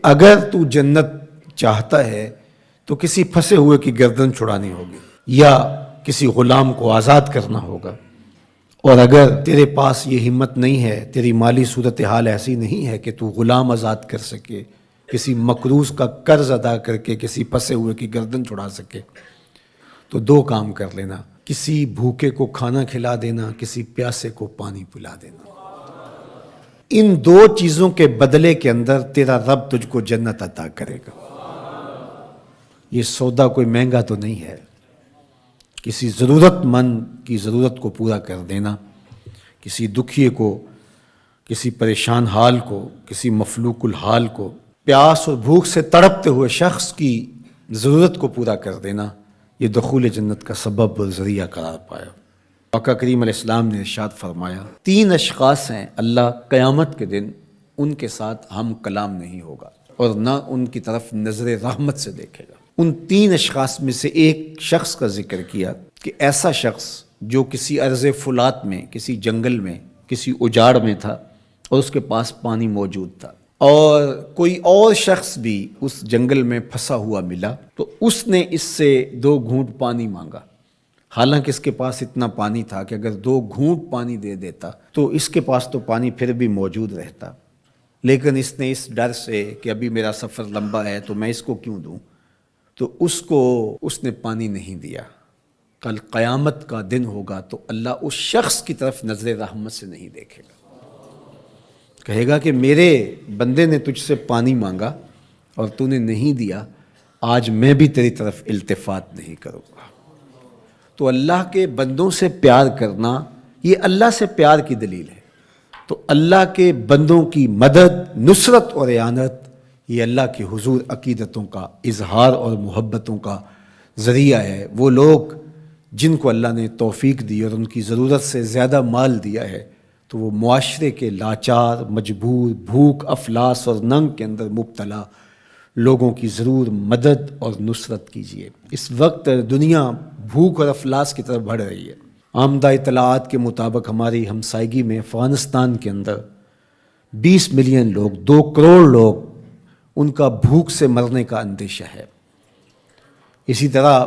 اگر تو جنت چاہتا ہے تو کسی پھنسے ہوئے کی گردن چھڑانی ہوگی یا کسی غلام کو آزاد کرنا ہوگا، اور اگر تیرے پاس یہ ہمت نہیں ہے، تیری مالی صورتحال ایسی نہیں ہے کہ تو غلام آزاد کر سکے، کسی مقروض کا قرض ادا کر کے کسی پھنسے ہوئے کی گردن چھڑا سکے، تو دو کام کر لینا، کسی بھوکے کو کھانا کھلا دینا، کسی پیاسے کو پانی پلا دینا۔ ان دو چیزوں کے بدلے کے اندر تیرا رب تجھ کو جنت عطا کرے گا۔ یہ سودا کوئی مہنگا تو نہیں ہے، کسی ضرورت مند کی ضرورت کو پورا کر دینا، کسی دکھیے کو، کسی پریشان حال کو، کسی مفلوق الحال کو، پیاس اور بھوک سے تڑپتے ہوئے شخص کی ضرورت کو پورا کر دینا، یہ دخول جنت کا سبب اور ذریعہ قرار پایا۔ آقا کریم علیہ السلام نے ارشاد فرمایا، 3 اشخاص ہیں اللہ قیامت کے دن ان کے ساتھ ہم کلام نہیں ہوگا اور نہ ان کی طرف نظر رحمت سے دیکھے گا۔ ان 3 اشخاص میں سے ایک شخص کا ذکر کیا کہ ایسا شخص جو کسی ارض فلات میں، کسی جنگل میں، کسی اجاڑ میں تھا اور اس کے پاس پانی موجود تھا، اور کوئی اور شخص بھی اس جنگل میں پھنسا ہوا ملا تو اس نے اس سے 2 گھونٹ پانی مانگا، حالانکہ اس کے پاس اتنا پانی تھا کہ اگر 2 گھونٹ پانی دے دیتا تو اس کے پاس تو پانی پھر بھی موجود رہتا، لیکن اس نے اس ڈر سے کہ ابھی میرا سفر لمبا ہے تو میں اس کو کیوں دوں، تو اس نے پانی نہیں دیا۔ کل قیامت کا دن ہوگا تو اللہ اس شخص کی طرف نظر رحمت سے نہیں دیکھے گا، کہے گا کہ میرے بندے نے تجھ سے پانی مانگا اور تو نے نہیں دیا، آج میں بھی تیری طرف التفات نہیں کروں گا۔ تو اللہ کے بندوں سے پیار کرنا یہ اللہ سے پیار کی دلیل ہے، تو اللہ کے بندوں کی مدد، نصرت اور اعانت یہ اللہ کے حضور عقیدتوں کا اظہار اور محبتوں کا ذریعہ ہے۔ وہ لوگ جن کو اللہ نے توفیق دی اور ان کی ضرورت سے زیادہ مال دیا ہے تو وہ معاشرے کے لاچار، مجبور، بھوک، افلاس اور ننگ کے اندر مبتلا لوگوں کی ضرور مدد اور نصرت کیجیے۔ اس وقت دنیا بھوک اور افلاس کی طرف بڑھ رہی ہے۔ آمدہ اطلاعات کے مطابق ہماری ہمسائیگی میں افغانستان کے اندر 20 ملین لوگ، 2 کروڑ لوگ، ان کا بھوک سے مرنے کا اندیشہ ہے۔ اسی طرح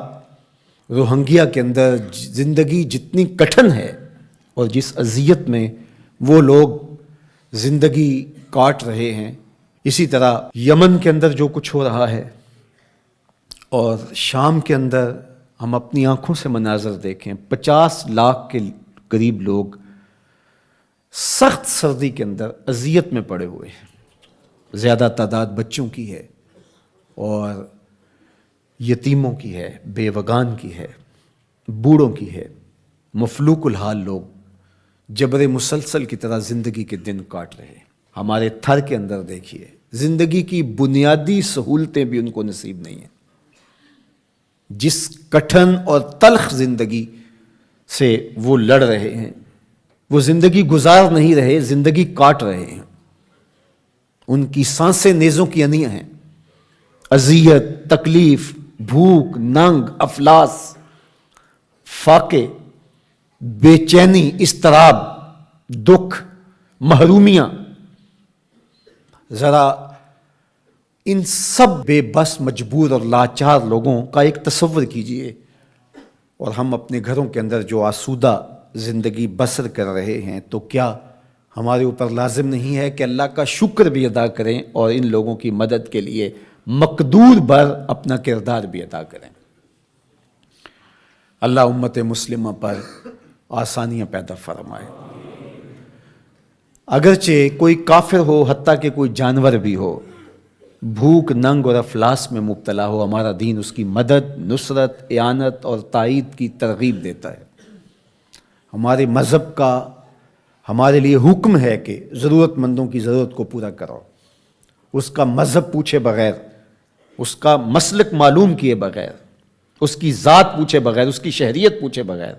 روہنگیا کے اندر زندگی جتنی کٹھن ہے اور جس اذیت میں وہ لوگ زندگی کاٹ رہے ہیں، اسی طرح یمن کے اندر جو کچھ ہو رہا ہے اور شام کے اندر ہم اپنی آنکھوں سے مناظر دیکھیں، 50 لاکھ کے قریب لوگ سخت سردی کے اندر اذیت میں پڑے ہوئے ہیں۔ زیادہ تعداد بچوں کی ہے اور یتیموں کی ہے، بیوگان کی ہے، بوڑھوں کی ہے، مفلوق الحال لوگ جبر مسلسل کی طرح زندگی کے دن کاٹ رہے ہیں۔ ہمارے تھر کے اندر دیکھیے، زندگی کی بنیادی سہولتیں بھی ان کو نصیب نہیں ہیں۔ جس کٹھن اور تلخ زندگی سے وہ لڑ رہے ہیں، وہ زندگی گزار نہیں رہے، زندگی کاٹ رہے ہیں۔ ان کی سانسیں نیزوں کی انیاں ہیں، اذیت، تکلیف، بھوک، ننگ، افلاس، فاقے، بے چینی، اضطراب، دکھ، محرومیاں۔ ذرا ان سب بے بس، مجبور اور لاچار لوگوں کا ایک تصور کیجئے، اور ہم اپنے گھروں کے اندر جو آسودہ زندگی بسر کر رہے ہیں، تو کیا ہمارے اوپر لازم نہیں ہے کہ اللہ کا شکر بھی ادا کریں اور ان لوگوں کی مدد کے لیے مقدور بر اپنا کردار بھی ادا کریں؟ اللہ امت مسلمہ پر آسانیاں پیدا فرمائے۔ اگرچہ کوئی کافر ہو، حتیٰ کہ کوئی جانور بھی ہو، بھوک، ننگ اور افلاس میں مبتلا ہو، ہمارا دین اس کی مدد، نصرت، اعانت اور تائید کی ترغیب دیتا ہے۔ ہمارے مذہب کا ہمارے لیے حکم ہے کہ ضرورت مندوں کی ضرورت کو پورا کرو، اس کا مذہب پوچھے بغیر، اس کا مسلک معلوم کیے بغیر، اس کی ذات پوچھے بغیر، اس کی شہریت پوچھے بغیر۔